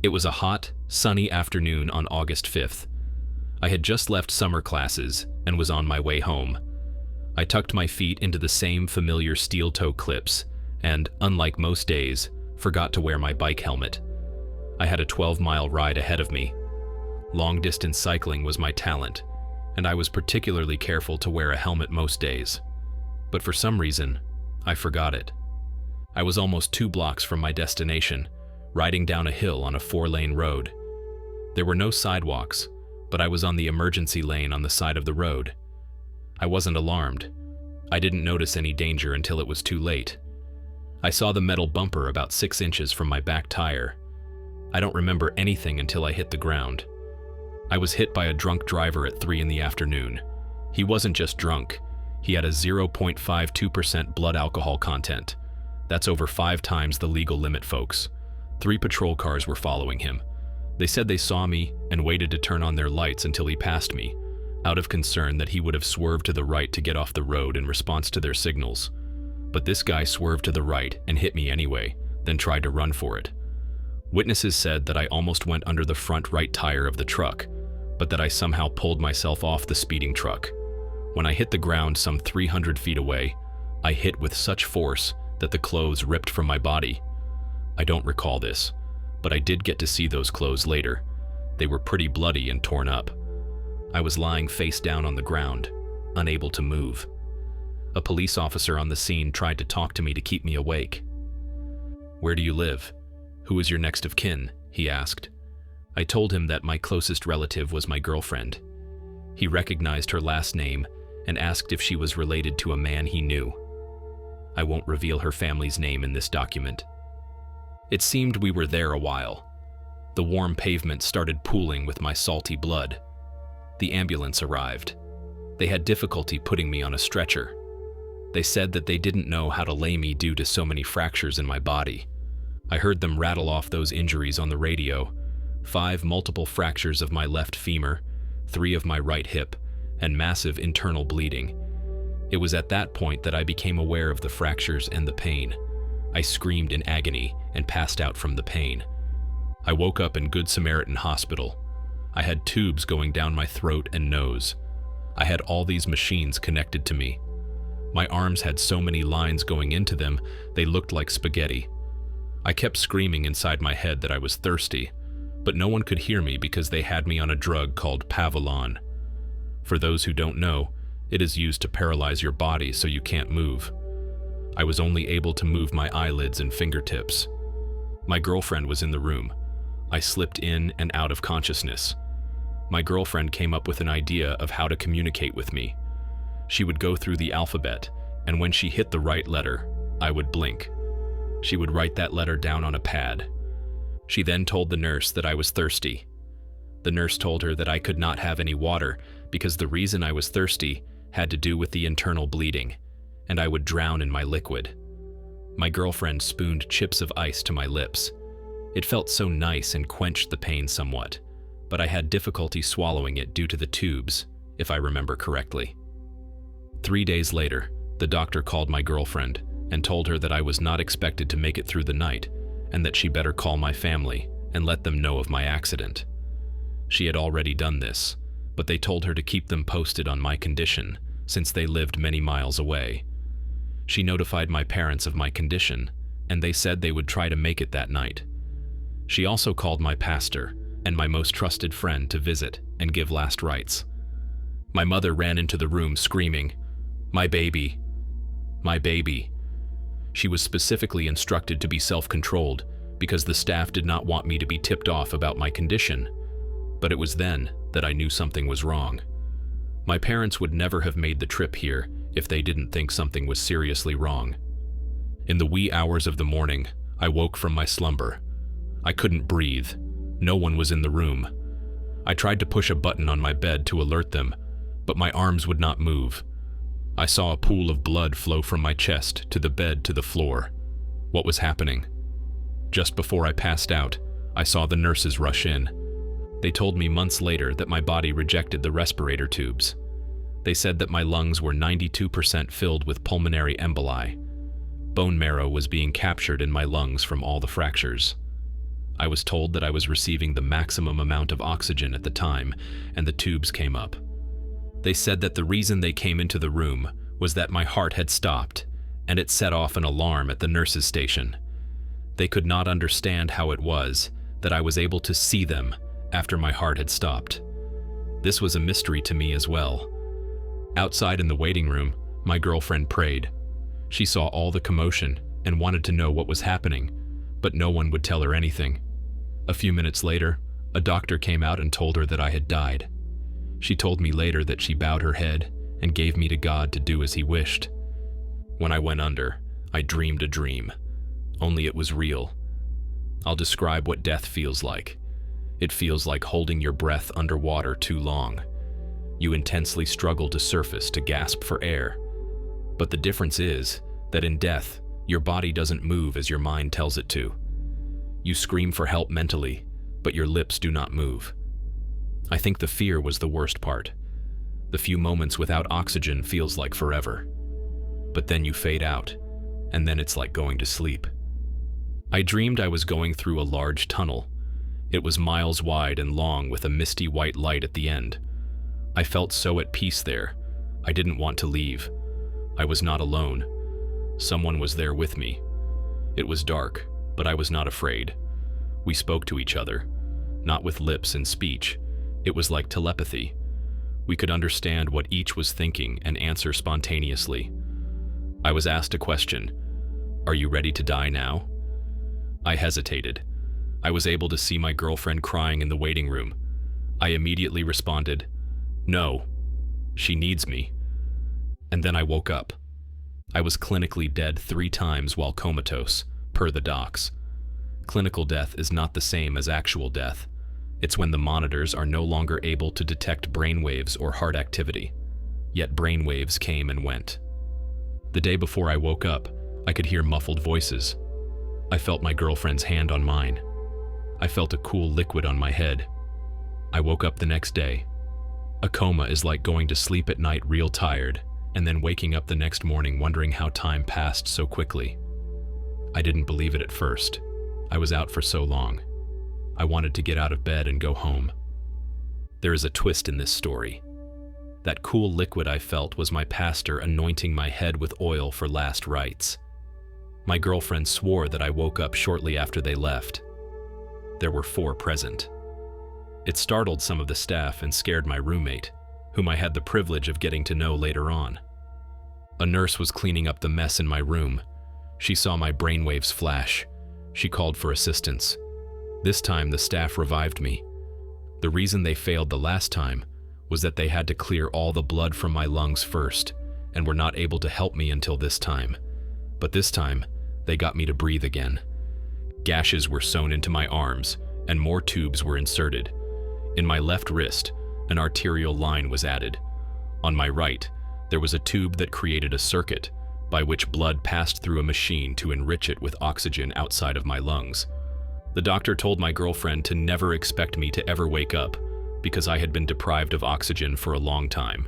It was a hot, sunny afternoon on August 5th. I had just left summer classes and was on my way home. I tucked my feet into the same familiar steel toe clips and, unlike most days, forgot to wear my bike helmet. I had a 12-mile ride ahead of me. Long-distance cycling was my talent, and I was particularly careful to wear a helmet most days. But for some reason, I forgot it. I was almost 2 blocks from my destination, riding down a hill on a 4-lane road. There were no sidewalks, but I was on the emergency lane on the side of the road. I wasn't alarmed. I didn't notice any danger until it was too late. I saw the metal bumper about 6 inches from my back tire. I don't remember anything until I hit the ground. I was hit by a drunk driver at 3 in the afternoon. He wasn't just drunk. He had a 0.52% blood alcohol content. That's over 5 times the legal limit, folks. 3 patrol cars were following him. They said they saw me and waited to turn on their lights until he passed me, out of concern that he would have swerved to the right to get off the road in response to their signals. But this guy swerved to the right and hit me anyway, then tried to run for it. Witnesses said that I almost went under the front right tire of the truck, but that I somehow pulled myself off the speeding truck. When I hit the ground some 300 feet away, I hit with such force that the clothes ripped from my body. I don't recall this, but I did get to see those clothes later. They were pretty bloody and torn up. I was lying face down on the ground, unable to move. A police officer on the scene tried to talk to me to keep me awake. "Where do you live? Who is your next of kin?" he asked. I told him that my closest relative was my girlfriend. He recognized her last name and asked if she was related to a man he knew. I won't reveal her family's name in this document. It seemed we were there a while. The warm pavement started pooling with my salty blood. The ambulance arrived. They had difficulty putting me on a stretcher. They said that they didn't know how to lay me due to so many fractures in my body. I heard them rattle off those injuries on the radio: 5 multiple fractures of my left femur, 3 of my right hip, and massive internal bleeding. It was at that point that I became aware of the fractures and the pain. I screamed in agony and passed out from the pain. I woke up in Good Samaritan Hospital. I had tubes going down my throat and nose. I had all these machines connected to me. My arms had so many lines going into them, they looked like spaghetti. I kept screaming inside my head that I was thirsty, but no one could hear me because they had me on a drug called Pavilon. For those who don't know, it is used to paralyze your body so you can't move. I was only able to move my eyelids and fingertips. My girlfriend was in the room. I slipped in and out of consciousness. My girlfriend came up with an idea of how to communicate with me. She would go through the alphabet, and when she hit the right letter, I would blink. She would write that letter down on a pad. She then told the nurse that I was thirsty. The nurse told her that I could not have any water because the reason I was thirsty had to do with the internal bleeding, and I would drown in my liquid. My girlfriend spooned chips of ice to my lips. It felt so nice and quenched the pain somewhat, but I had difficulty swallowing it due to the tubes, if I remember correctly. 3 days later, the doctor called my girlfriend and told her that I was not expected to make it through the night and that she better call my family and let them know of my accident. She had already done this, but they told her to keep them posted on my condition since they lived many miles away. She notified my parents of my condition, and they said they would try to make it that night. She also called my pastor and my most trusted friend to visit and give last rites. My mother ran into the room screaming, "My baby! My baby!" She was specifically instructed to be self-controlled because the staff did not want me to be tipped off about my condition. But it was then that I knew something was wrong. My parents would never have made the trip here if they didn't think something was seriously wrong. In the wee hours of the morning, I woke from my slumber. I couldn't breathe. No one was in the room. I tried to push a button on my bed to alert them, but my arms would not move. I saw a pool of blood flow from my chest to the bed to the floor. What was happening? Just before I passed out, I saw the nurses rush in. They told me months later that my body rejected the respirator tubes. They said that my lungs were 92% filled with pulmonary emboli. Bone marrow was being captured in my lungs from all the fractures. I was told that I was receiving the maximum amount of oxygen at the time, and the tubes came up. They said that the reason they came into the room was that my heart had stopped, and it set off an alarm at the nurses' station. They could not understand how it was that I was able to see them after my heart had stopped. This was a mystery to me as well. Outside in the waiting room, my girlfriend prayed. She saw all the commotion and wanted to know what was happening, but no one would tell her anything. A few minutes later, a doctor came out and told her that I had died. She told me later that she bowed her head and gave me to God to do as He wished. When I went under, I dreamed a dream, only it was real. I'll describe what death feels like. It feels like holding your breath underwater too long. You intensely struggle to surface to gasp for air. But the difference is that in death, your body doesn't move as your mind tells it to. You scream for help mentally, but your lips do not move. I think the fear was the worst part. The few moments without oxygen feels like forever. But then you fade out, and then it's like going to sleep. I dreamed I was going through a large tunnel. It was miles wide and long with a misty white light at the end. I felt so at peace there. I didn't want to leave. I was not alone. Someone was there with me. It was dark, but I was not afraid. We spoke to each other, not with lips and speech. It was like telepathy. We could understand what each was thinking and answer spontaneously. I was asked a question. "Are you ready to die now?" I hesitated. I was able to see my girlfriend crying in the waiting room. I immediately responded, "No, she needs me." And then I woke up. I was clinically dead 3 times while comatose, per the docs. Clinical death is not the same as actual death. It's when the monitors are no longer able to detect brainwaves or heart activity. Yet brainwaves came and went. The day before I woke up, I could hear muffled voices. I felt my girlfriend's hand on mine. I felt a cool liquid on my head. I woke up the next day. A coma is like going to sleep at night real tired, and then waking up the next morning wondering how time passed so quickly. I didn't believe it at first. I was out for so long. I wanted to get out of bed and go home. There is a twist in this story. That cool liquid I felt was my pastor anointing my head with oil for last rites. My girlfriend swore that I woke up shortly after they left. There were 4 present. It startled some of the staff and scared my roommate, whom I had the privilege of getting to know later on. A nurse was cleaning up the mess in my room. She saw my brainwaves flash. She called for assistance. This time the staff revived me. The reason they failed the last time was that they had to clear all the blood from my lungs first and were not able to help me until this time. But this time, they got me to breathe again. Gashes were sewn into my arms and more tubes were inserted. In my left wrist, an arterial line was added. On my right, there was a tube that created a circuit by which blood passed through a machine to enrich it with oxygen outside of my lungs. The doctor told my girlfriend to never expect me to ever wake up because I had been deprived of oxygen for a long time.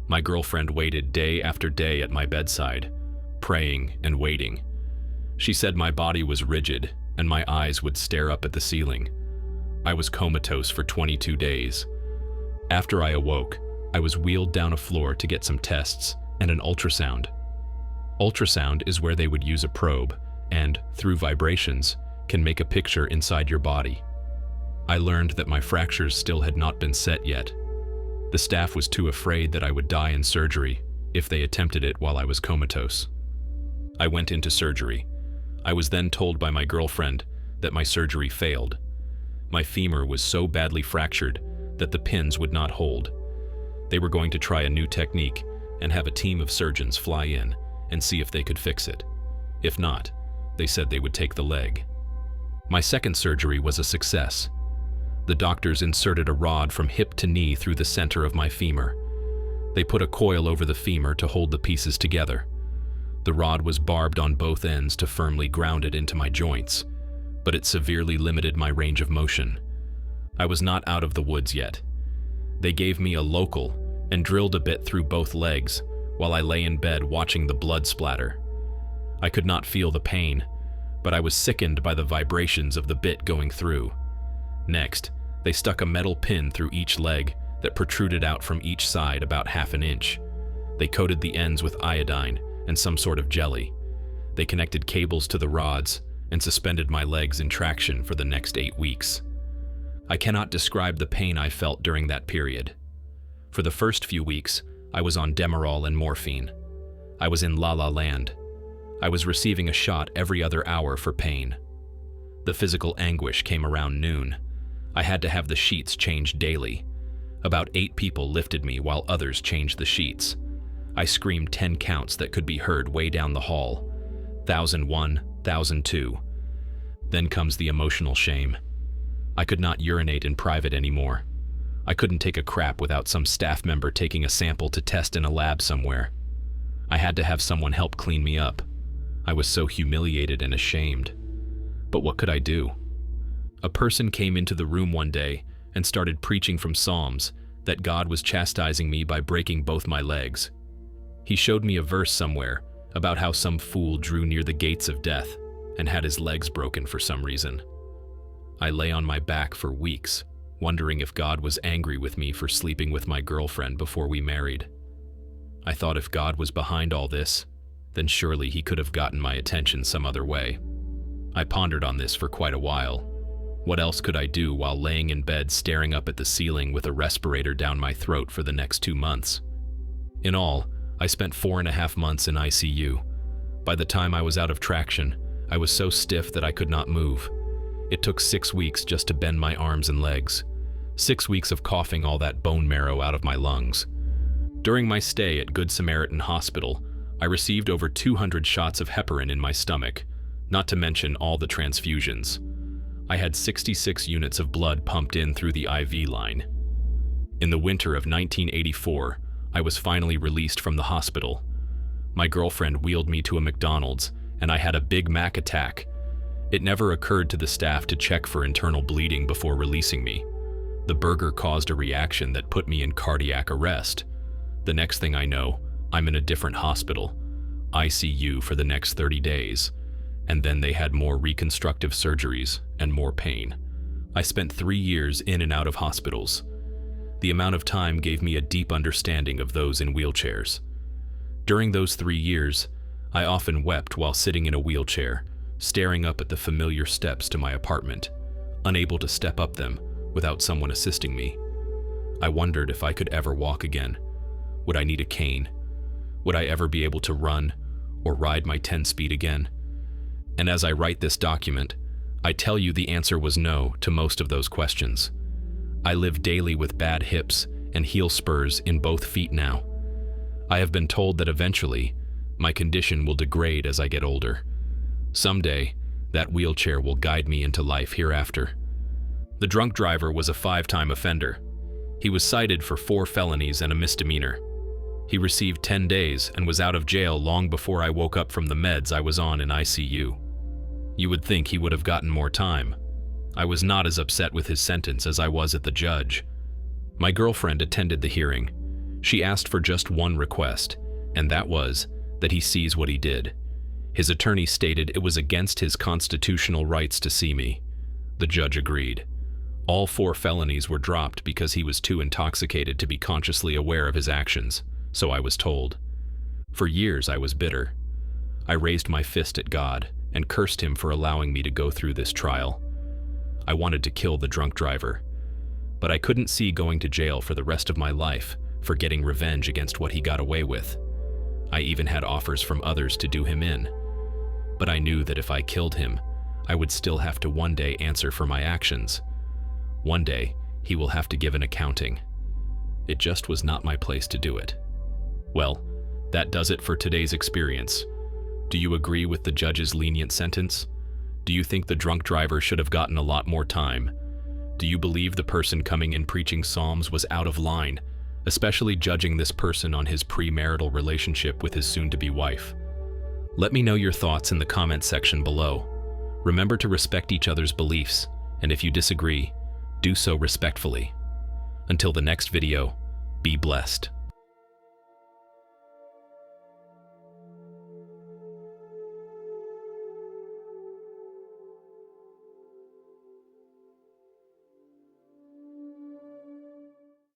My girlfriend waited day after day at my bedside, praying and waiting. She said my body was rigid and my eyes would stare up at the ceiling. I was comatose for 22 days. After I awoke, I was wheeled down a floor to get some tests and an ultrasound. Ultrasound is where they would use a probe and, through vibrations, can make a picture inside your body. I learned that my fractures still had not been set yet. The staff was too afraid that I would die in surgery if they attempted it while I was comatose. I went into surgery. I was then told by my girlfriend that my surgery failed. My femur was so badly fractured that the pins would not hold. They were going to try a new technique and have a team of surgeons fly in and see if they could fix it. If not, they said they would take the leg. My second surgery was a success. The doctors inserted a rod from hip to knee through the center of my femur. They put a coil over the femur to hold the pieces together. The rod was barbed on both ends to firmly ground it into my joints, but it severely limited my range of motion. I was not out of the woods yet. They gave me a local and drilled a bit through both legs while I lay in bed watching the blood splatter. I could not feel the pain, but I was sickened by the vibrations of the bit going through. Next, they stuck a metal pin through each leg that protruded out from each side about half an inch. They coated the ends with iodine and some sort of jelly. They connected cables to the rods and suspended my legs in traction for the next 8 weeks. I cannot describe the pain I felt during that period. For the first few weeks, I was on Demerol and morphine. I was in La La Land. I was receiving a shot every other hour for pain. The physical anguish came around noon. I had to have the sheets changed daily. About 8 people lifted me while others changed the sheets. I screamed 10 counts that could be heard way down the hall. 1001, 1002. Then comes the emotional shame. I could not urinate in private anymore. I couldn't take a crap without some staff member taking a sample to test in a lab somewhere. I had to have someone help clean me up. I was so humiliated and ashamed. But what could I do? A person came into the room one day and started preaching from Psalms that God was chastising me by breaking both my legs. He showed me a verse somewhere about how some fool drew near the gates of death and had his legs broken for some reason. I lay on my back for weeks, wondering if God was angry with me for sleeping with my girlfriend before we married. I thought if God was behind all this, then surely he could have gotten my attention some other way. I pondered on this for quite a while. What else could I do while laying in bed staring up at the ceiling with a respirator down my throat for the next 2 months? In all, I spent 4.5 months in ICU. By the time I was out of traction, I was so stiff that I could not move. It took 6 weeks just to bend my arms and legs. 6 weeks of coughing all that bone marrow out of my lungs. During my stay at Good Samaritan Hospital, I received over 200 shots of heparin in my stomach, not to mention all the transfusions. I had 66 units of blood pumped in through the IV line. In the winter of 1984, I was finally released from the hospital. My girlfriend wheeled me to a McDonald's, and I had a Big Mac attack. It never occurred to the staff to check for internal bleeding before releasing me. The burger caused a reaction that put me in cardiac arrest. The next thing I know, I'm in a different hospital, ICU for the next 30 days, and then they had more reconstructive surgeries and more pain. I spent 3 years in and out of hospitals. The amount of time gave me a deep understanding of those in wheelchairs. During those 3 years, I often wept while sitting in a wheelchair, staring up at the familiar steps to my apartment, unable to step up them without someone assisting me. I wondered if I could ever walk again. Would I need a cane? Would I ever be able to run or ride my 10-speed again? And as I write this document, I tell you the answer was no to most of those questions. I live daily with bad hips and heel spurs in both feet now. I have been told that eventually, my condition will degrade as I get older. Someday, that wheelchair will guide me into life hereafter. The drunk driver was a 5-time offender. He was cited for 4 felonies and a misdemeanor. He received 10 days and was out of jail long before I woke up from the meds I was on in ICU. You would think he would have gotten more time. I was not as upset with his sentence as I was at the judge. My girlfriend attended the hearing. She asked for just one request, and that was that he sees what he did. His attorney stated it was against his constitutional rights to see me. The judge agreed. All 4 felonies were dropped because he was too intoxicated to be consciously aware of his actions, so I was told. For years I was bitter. I raised my fist at God and cursed him for allowing me to go through this trial. I wanted to kill the drunk driver, but I couldn't see going to jail for the rest of my life for getting revenge against what he got away with. I even had offers from others to do him in. But I knew that if I killed him, I would still have to one day answer for my actions. One day, he will have to give an accounting. It just was not my place to do it. Well, that does it for today's experience. Do you agree with the judge's lenient sentence? Do you think the drunk driver should have gotten a lot more time? Do you believe the person coming in preaching Psalms was out of line, especially judging this person on his premarital relationship with his soon-to-be wife? Let me know your thoughts in the comment section below. Remember to respect each other's beliefs, and if you disagree, do so respectfully. Until the next video, be blessed.